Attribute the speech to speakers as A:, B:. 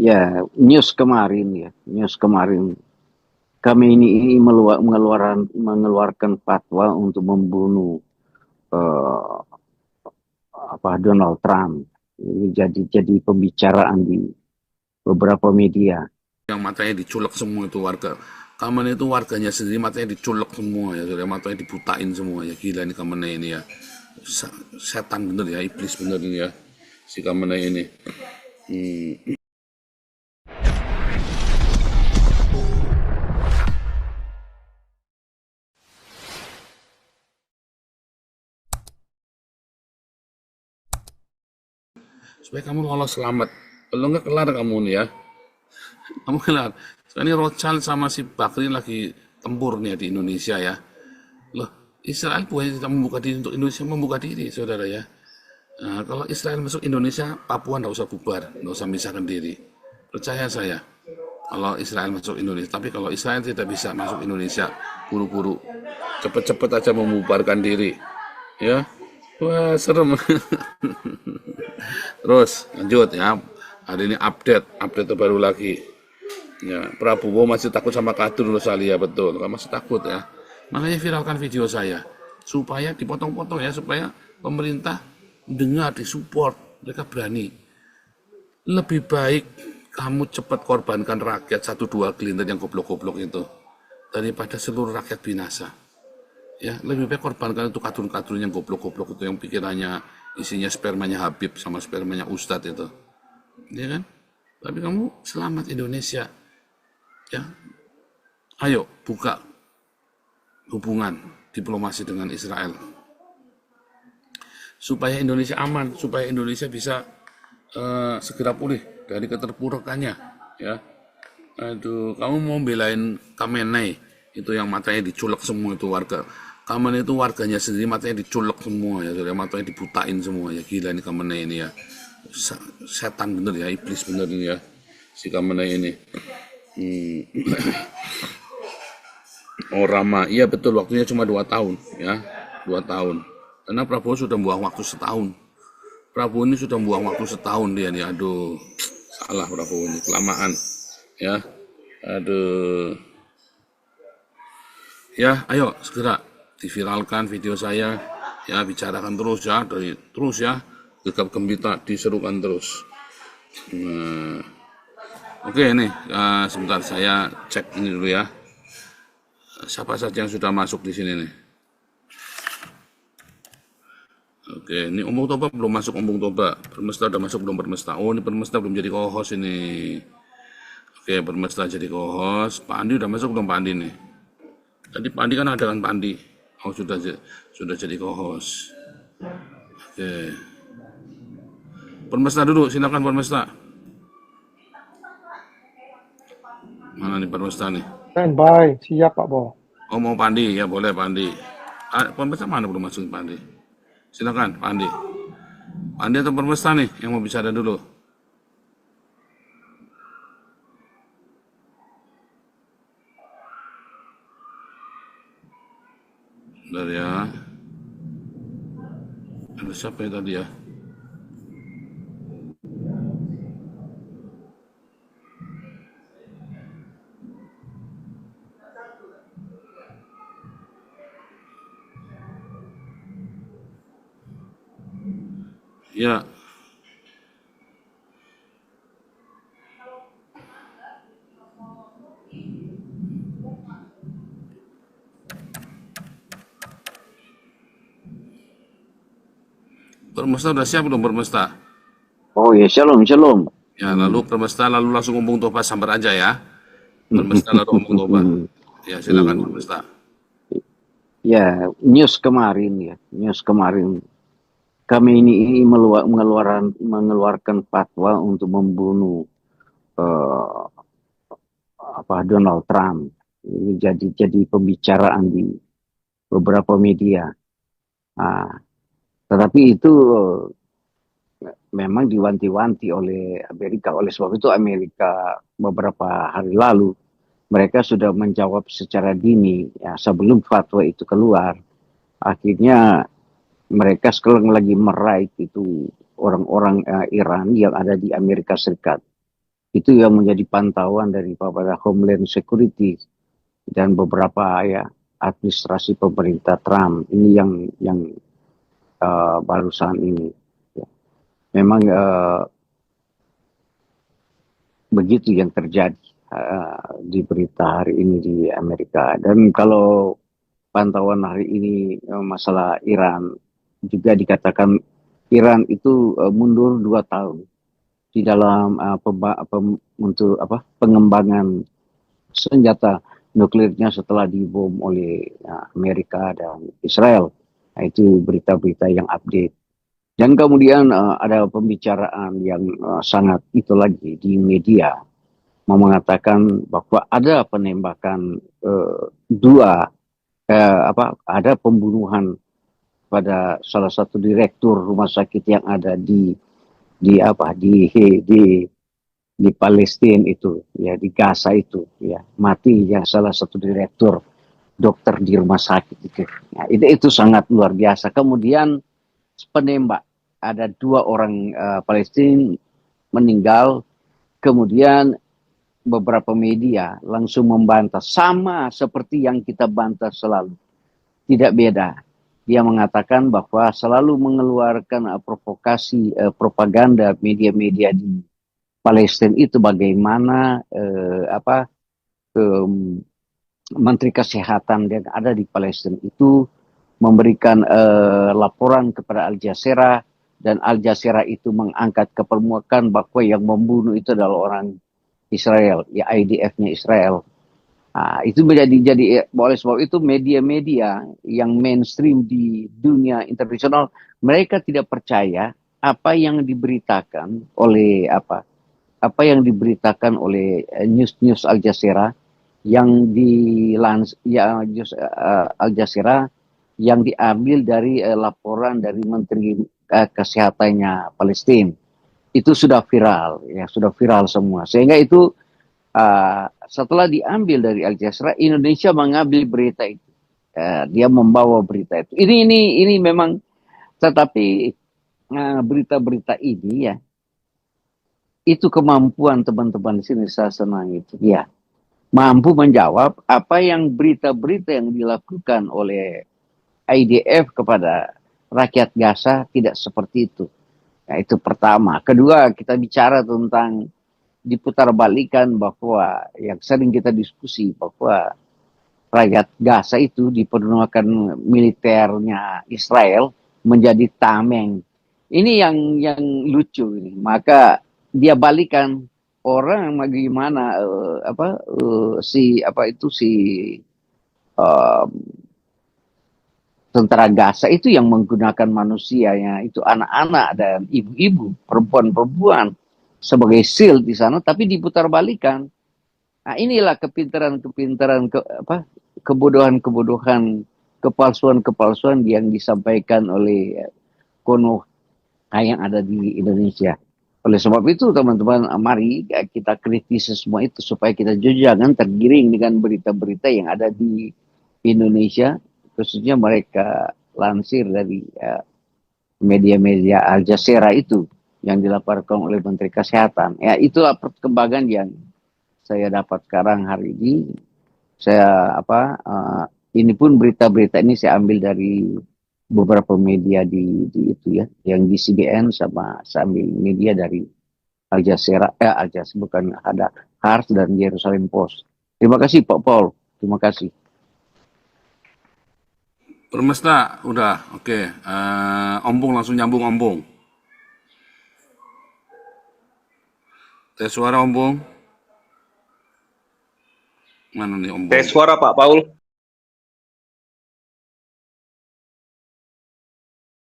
A: Ya, news kemarin kami ini mengeluarkan fatwa untuk membunuh eh, Donald Trump. Ini jadi pembicaraan di beberapa media.
B: Yang matanya diculek semua itu warga. Kamen itu warganya sendiri matanya diculek semua ya, saudara. Matanya dibutain semua ya. Gila nih Kamene ini ya. Setan bener ya, iblis bener ini ya. Si Kamene ini. Hmm. Supaya kamu lolos selamat. Kalau nggak kelar kamu nih ya. Kamu kelar. Sekarang ini Rothschild sama si Bakri lagi tempur nih ya di Indonesia ya. Loh, Israel bukan tidak membuka diri untuk Indonesia, membuka diri, saudara ya. Nah, kalau Israel masuk Indonesia, Papua nggak usah bubar, nggak usah misahkan diri. Percaya saya, kalau Israel masuk Indonesia. Tapi kalau Israel tidak bisa masuk Indonesia, buru-buru, cepet-cepet aja membubarkan diri. Ya, wah serem. Terus lanjut ya. Hari ini update terbaru lagi. Ya, Prabowo masih takut sama Kadrun Rosalia, betul. Kamu masih takut ya. Makanya viralkan video saya supaya dipotong-potong ya, supaya pemerintah dengar, disupport, mereka berani. Lebih baik kamu cepat korbankan rakyat satu dua gelintir yang goblok-goblok itu daripada seluruh rakyat binasa. Ya, lebih baik korbankan itu kadrun-kadrun yang goblok-goblok itu yang pikirannya isinya spermanya Habib sama spermanya Ustadz itu. Ya kan? Tapi kamu selamat Indonesia. Ya, ayo buka hubungan diplomasi dengan Israel supaya Indonesia aman, supaya Indonesia bisa segera pulih dari keterpurukannya. Ya, aduh, kamu mau belain Khamenei itu yang matanya diculek semua itu warga. Khamenei itu warganya sendiri matanya diculek semua ya, saudara. Matanya dibutain semua ya. Gila nih Khamenei ini ya. Setan bener ya, iblis bener ini ya. Si Khamenei ini. Oh Rama, iya betul waktunya cuma 2 tahun ya, 2 tahun. Karena Prabowo sudah buang waktu setahun. Prabowo ini sudah buang waktu setahun dia nih, aduh, salah Prabowo ini, kelamaan ya, aduh. Ya, ayo segera diviralkan video saya, ya bicarakan terus ya, terus ya, gegap gembita diserukan terus. Nah, oke nih, sebentar saya cek ini dulu ya. Siapa saja yang sudah masuk di sini nih? Oke, ini Ombong Toba belum masuk Ombong Toba. Permesta udah masuk belum Permesta? Oh, ini Permesta belum jadi co-host ini. Oke, Permesta jadi co-host. Pak Andi udah masuk belum Pak Andi nih? Tadi Pak Andi kan ada kan Pak Andi. Oh, sudah jadi co-host. Oke. Permesta dulu, silakan Permesta. Mana nih Permesta nih?
C: Standby, siap Pak Bo.
B: Oh, mau Pak Andi, ya boleh Pak Andi. Permesta mana belum masuk Pak Andi? Silakan Pak Andi. Pak Andi atau Permesta nih yang mau bicara dulu? Bentar ya. Ada siapa ya tadi ya? Ya, Permesta udah siap belum Permesta?
A: Oh ya, shalom, shalom.
B: Ya, lalu Permesta lalu langsung ngomong Toba sambar aja ya. Permesta lalu ngomong Toba. Ya, silakan Permesta.
A: Ya, news kemarin kami ini mengeluarkan fatwa untuk membunuh eh, Donald Trump. Ini jadi pembicaraan di beberapa media. Nah, tetapi itu memang diwanti-wanti oleh Amerika. Oleh sebab itu Amerika beberapa hari lalu mereka sudah menjawab secara dini ya, sebelum fatwa itu keluar. Akhirnya mereka sekarang lagi meraih itu orang-orang Iran yang ada di Amerika Serikat. Itu yang menjadi pantauan dari daripada Homeland Security dan beberapa ya administrasi pemerintah Trump ini yang barusan ini. Ya. Memang begitu yang terjadi di berita hari ini di Amerika. Dan kalau pantauan hari ini masalah Iran juga dikatakan Iran itu mundur 2 tahun di dalam untuk pengembangan senjata nuklirnya setelah dibom oleh Amerika dan Israel. Nah, itu berita-berita yang update. Dan kemudian ada pembicaraan yang sangat itu lagi di media mau mengatakan bahwa ada penembakan ada pembunuhan pada salah satu direktur rumah sakit yang ada di apa di Palestina itu ya, di Gaza itu ya, mati ya salah satu direktur dokter di rumah sakit itu. Ya, itu sangat luar biasa. Kemudian penembak ada 2 orang Palestina meninggal. Kemudian beberapa media langsung membantah sama seperti yang kita bantah selalu. Tidak beda. Dia mengatakan bahwa selalu mengeluarkan provokasi propaganda media-media di Palestina itu bagaimana Menteri Kesehatan yang ada di Palestina itu memberikan laporan kepada Al Jazeera, dan Al Jazeera itu mengangkat ke permukaan bahwa yang membunuh itu adalah orang Israel, ya IDF-nya Israel. Nah, itu jadi oleh sebab itu media-media yang mainstream di dunia internasional mereka tidak percaya apa yang diberitakan oleh news Al Jazeera yang Al Jazeera yang diambil dari laporan dari Menteri Kesehatannya Palestina. Itu sudah viral, ya sudah viral semua. Sehingga itu setelah diambil dari Al Jazeera, Indonesia mengambil berita itu. Dia membawa berita itu. Ini memang, tetapi berita-berita ini ya, itu kemampuan teman-teman di sini saya senang itu. Ya, mampu menjawab apa yang berita-berita yang dilakukan oleh IDF kepada rakyat Gaza tidak seperti itu. Nah, itu pertama. Kedua, kita bicara tentang diputarbalikan bahwa yang sering kita diskusi bahwa rakyat Gaza itu dipergunakan militernya Israel menjadi tameng. Ini yang lucu ini. Maka dia balikan orang bagaimana tentara Gaza itu yang menggunakan manusianya itu anak-anak dan ibu-ibu, perempuan-perempuan sebagai shield di sana, tapi diputarbalikan. Nah, inilah kepintaran-kepintaran kebodohan-kebodohan, kepalsuan-kepalsuan yang disampaikan oleh kono yang ada di Indonesia. Oleh sebab itu teman-teman, mari kita kritisi semua itu supaya kita jangan tergiring dengan berita-berita yang ada di Indonesia, khususnya mereka lansir dari media-media Al Jazeera itu yang dilaporkan oleh Menteri Kesehatan. Ya, itulah perkembangan yang saya dapat sekarang hari ini. Ini pun berita-berita ini saya ambil dari beberapa media di itu ya, yang di CBN sama saya ambil media dari Al Jazeera, bukan, ada Hars dan Jerusalem Post. Terima kasih Pak Paul, terima kasih.
B: Permesta, udah, oke. Ompong langsung nyambung Ompong. Tes suara Ompong. Mana nih Ompong?
D: Tes suara Pak Paul.